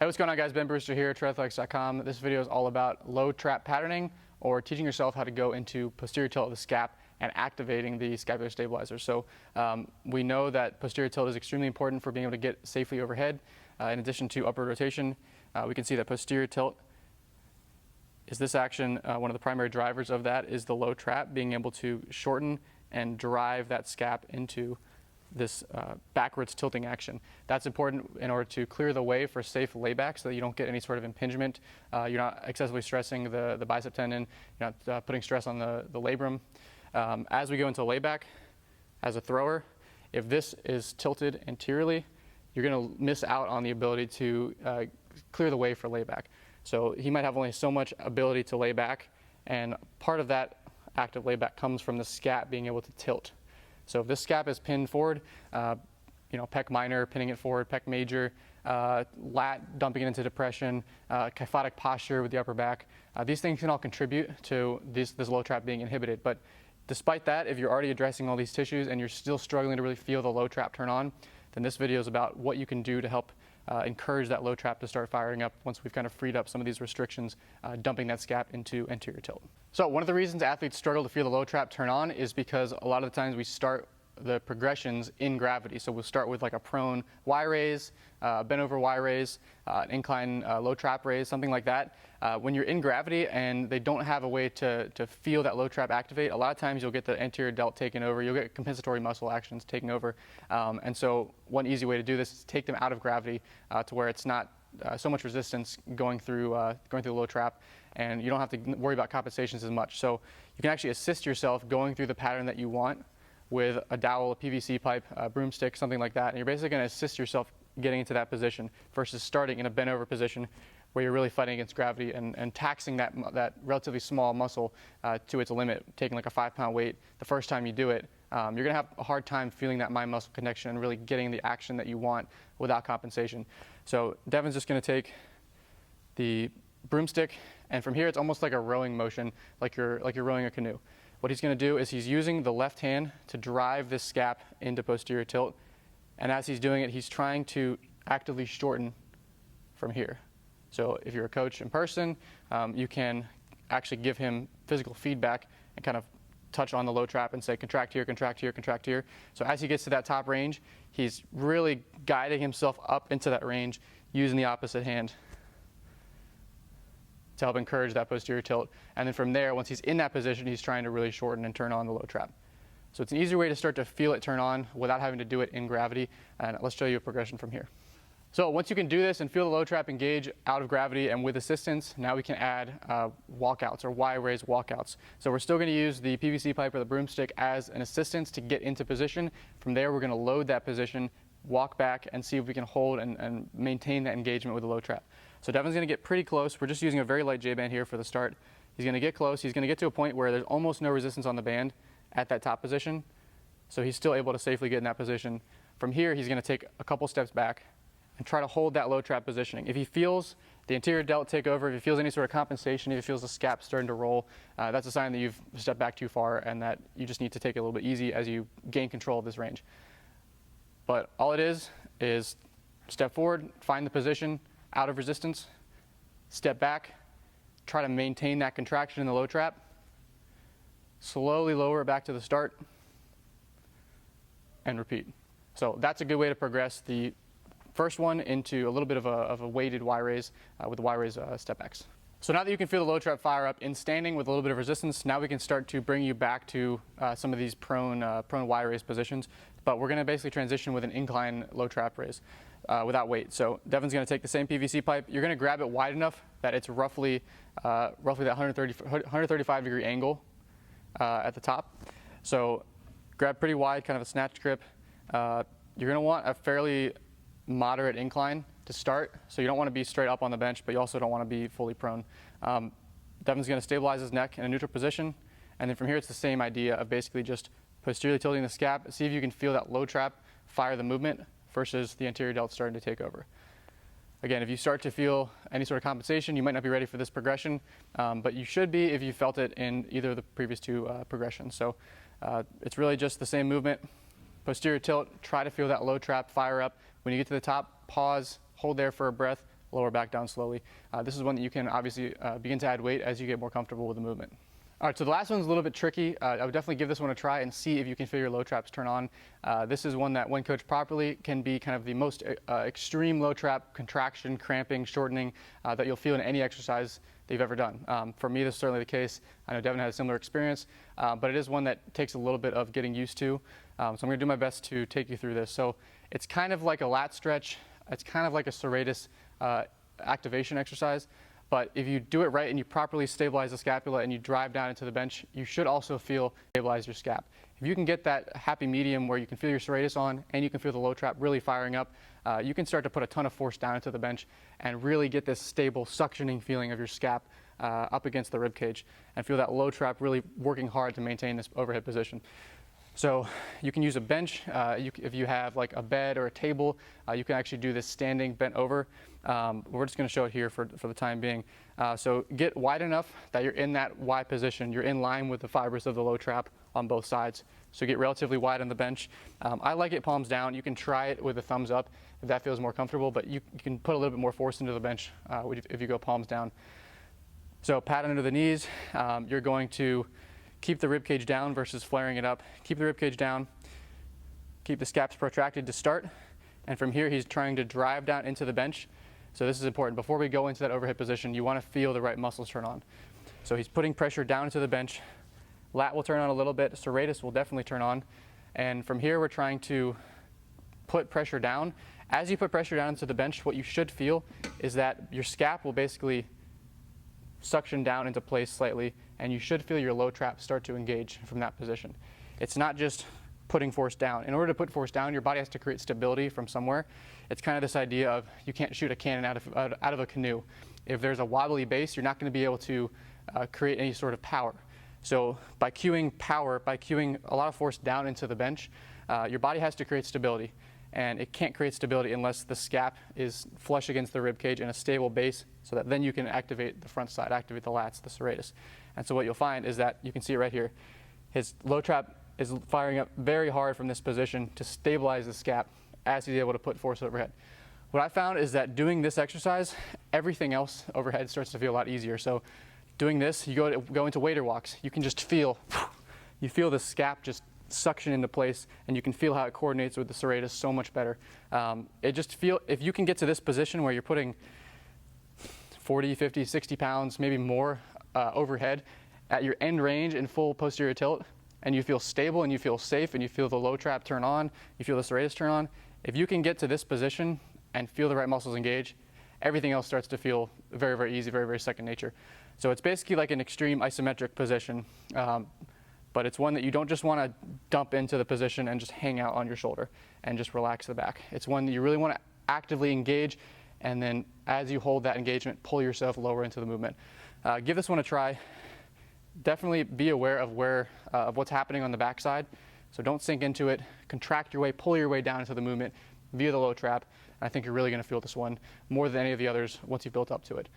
Hey, what's going on, guys? Ben Brewster here at triathletics.com. This video is all about low trap patterning, or teaching yourself how to go into posterior tilt of the scap and activating the scapular stabilizer. So we know that posterior tilt is extremely important for being able to get safely overhead. In addition to upward rotation, we can see that posterior tilt is this action. One of the primary drivers of that is the low trap, being able to shorten and drive that scap into this backwards tilting action. That's important in order to clear the way for safe layback so that you don't get any sort of impingement. You're not excessively stressing the bicep tendon, you're not putting stress on the labrum. As we go into layback, as a thrower, if this is tilted anteriorly, you're going to miss out on the ability to clear the way for layback. So he might have only so much ability to lay back, and part of that active layback comes from the scap being able to tilt. So if this scap is pinned forward, pec minor pinning it forward, pec major, lat dumping it into depression, kyphotic posture with the upper back, these things can all contribute to this low trap being inhibited. But despite that, if you're already addressing all these tissues and you're still struggling to really feel the low trap turn on, then this video is about what you can do to help encourage that low trap to start firing up once we've kind of freed up some of these restrictions, dumping that scap into anterior tilt. So one of the reasons athletes struggle to feel the low trap turn on is because a lot of the times we start the progressions in gravity. So we'll start with like a prone Y raise, bent over Y raise, an incline low trap raise, something like that. When you're in gravity and they don't have a way to feel that low trap activate, a lot of times you'll get the anterior delt taken over, you'll get compensatory muscle actions taking over. And so one easy way to do this is take them out of gravity to where it's not so much resistance going through the low trap, and you don't have to worry about compensations as much. So you can actually assist yourself going through the pattern that you want with a dowel, a PVC pipe, a broomstick, something like that. And you're basically going to assist yourself getting into that position versus starting in a bent over position where you're really fighting against gravity and taxing that relatively small muscle to its limit, taking like a 5-pound weight. The first time you do it, you're going to have a hard time feeling that mind-muscle connection and really getting the action that you want without compensation. So Devin's just going to take the broomstick, and from here it's almost like a rowing motion, like you're rowing a canoe. What he's going to do is he's using the left hand to drive this scap into posterior tilt, and as he's doing it, he's trying to actively shorten from here. So if you're a coach in person, you can actually give him physical feedback and kind of touch on the low trap and say contract here, contract here, contract here. So as he gets to that top range, he's really guiding himself up into that range using the opposite hand to help encourage that posterior tilt. And then from there, once he's in that position, he's trying to really shorten and turn on the low trap. So it's an easier way to start to feel it turn on without having to do it in gravity. And let's show you a progression from here. So once you can do this and feel the low trap engage out of gravity and with assistance, now we can add walkouts or Y raise walkouts. So we're still going to use the PVC pipe or the broomstick as an assistance to get into position. From there, we're going to load that position, walk back, and see if we can hold and maintain that engagement with the low trap. So Devin's going to get pretty close. We're just using a very light J-band here for the start. He's going to get close. He's going to get to a point where there's almost no resistance on the band at that top position. So he's still able to safely get in that position. From here, he's going to take a couple steps back and try to hold that low trap positioning. If he feels the anterior delt take over, if he feels any sort of compensation, if he feels the scap starting to roll, that's a sign that you've stepped back too far and that you just need to take it a little bit easy as you gain control of this range. But all it is step forward, find the position, out of resistance, step back, try to maintain that contraction in the low trap, slowly lower it back to the start, and repeat. So that's a good way to progress the first one into a little bit of a weighted Y raise with the Y raise step backs. So now that you can feel the low trap fire up in standing with a little bit of resistance, now we can start to bring you back to some of these prone Y raise positions. But we're going to basically transition with an incline low trap raise without weight. So Devin's going to take the same PVC pipe. You're going to grab it wide enough that it's roughly that 135 degree angle at the top. So grab pretty wide, kind of a snatch grip. You're going to want a fairly moderate incline to start. So you don't want to be straight up on the bench, but you also don't want to be fully prone. Devin's going to stabilize his neck in a neutral position. And then from here, it's the same idea of basically just posteriorly tilting the scap. See if you can feel that low trap fire the movement versus the anterior delt starting to take over. Again, if you start to feel any sort of compensation, you might not be ready for this progression, but you should be if you felt it in either of the previous two progressions. So it's really just the same movement. Posterior tilt, try to feel that low trap fire up. When you get to the top, pause, hold there for a breath, lower back down slowly. This is one that you can obviously begin to add weight as you get more comfortable with the movement. All right, so the last one's a little bit tricky. I would definitely give this one a try and see if you can feel your low traps turn on. This is one that, when coached properly, can be kind of the most extreme low trap contraction, cramping, shortening that you'll feel in any exercise that you've ever done. For me, this is certainly the case. I know Devin had a similar experience, but it is one that takes a little bit of getting used to. So I'm going to do my best to take you through this. So it's kind of like a lat stretch. It's kind of like a serratus activation exercise. But if you do it right and you properly stabilize the scapula and you drive down into the bench, you should also stabilize your scap. If you can get that happy medium where you can feel your serratus on and you can feel the low trap really firing up, you can start to put a ton of force down into the bench and really get this stable suctioning feeling of your scap up against the rib cage and feel that low trap really working hard to maintain this overhead position. So you can use a bench. If you have like a bed or a table, you can actually do this standing bent over. We're just going to show it here for the time being. So get wide enough that you're in that Y position. You're in line with the fibers of the low trap on both sides. So get relatively wide on the bench. I like it palms down. You can try it with a thumbs up if that feels more comfortable, but you can put a little bit more force into the bench if you go palms down. So pat under the knees. You're going to keep the rib cage down versus flaring it up. Keep the rib cage down. Keep the scaps protracted to start. And from here, he's trying to drive down into the bench. So this is important. Before we go into that overhead position, you want to feel the right muscles turn on. So he's putting pressure down into the bench. Lat will turn on a little bit. Serratus will definitely turn on. And from here, we're trying to put pressure down. As you put pressure down into the bench, what you should feel is that your scap will basically suction down into place slightly, and you should feel your low trap start to engage from that position. It's not just putting force down. In order to put force down, your body has to create stability from somewhere. It's kind of this idea of you can't shoot a cannon out of a canoe. If there's a wobbly base, you're not going to be able to create any sort of power. So by cueing power, by cueing a lot of force down into the bench, your body has to create stability. And it can't create stability unless the scap is flush against the rib cage in a stable base, so that then you can activate the front side, activate the lats, the serratus. And so what you'll find is that you can see it right here. His low trap is firing up very hard from this position to stabilize the scap as he's able to put force overhead. What I found is that doing this exercise, everything else overhead starts to feel a lot easier. So doing this, you go into waiter walks, you can just feel, you feel the scap just suction into place, and you can feel how it coordinates with the serratus so much better. If you can get to this position where you're putting 40, 50, 60 pounds, maybe more overhead at your end range in full posterior tilt, and you feel stable and you feel safe and you feel the low trap turn on, you feel the serratus turn on, if you can get to this position and feel the right muscles engage, everything else starts to feel very, very easy, very, very second nature. So it's basically like an extreme isometric position. But it's one that you don't just want to dump into the position and just hang out on your shoulder and just relax the back. It's one that you really want to actively engage, and then as you hold that engagement, pull yourself lower into the movement. Give this one a try. Definitely be aware of what's happening on the backside. So don't sink into it. Contract your way, pull your way down into the movement via the low trap. And I think you're really going to feel this one more than any of the others once you've built up to it.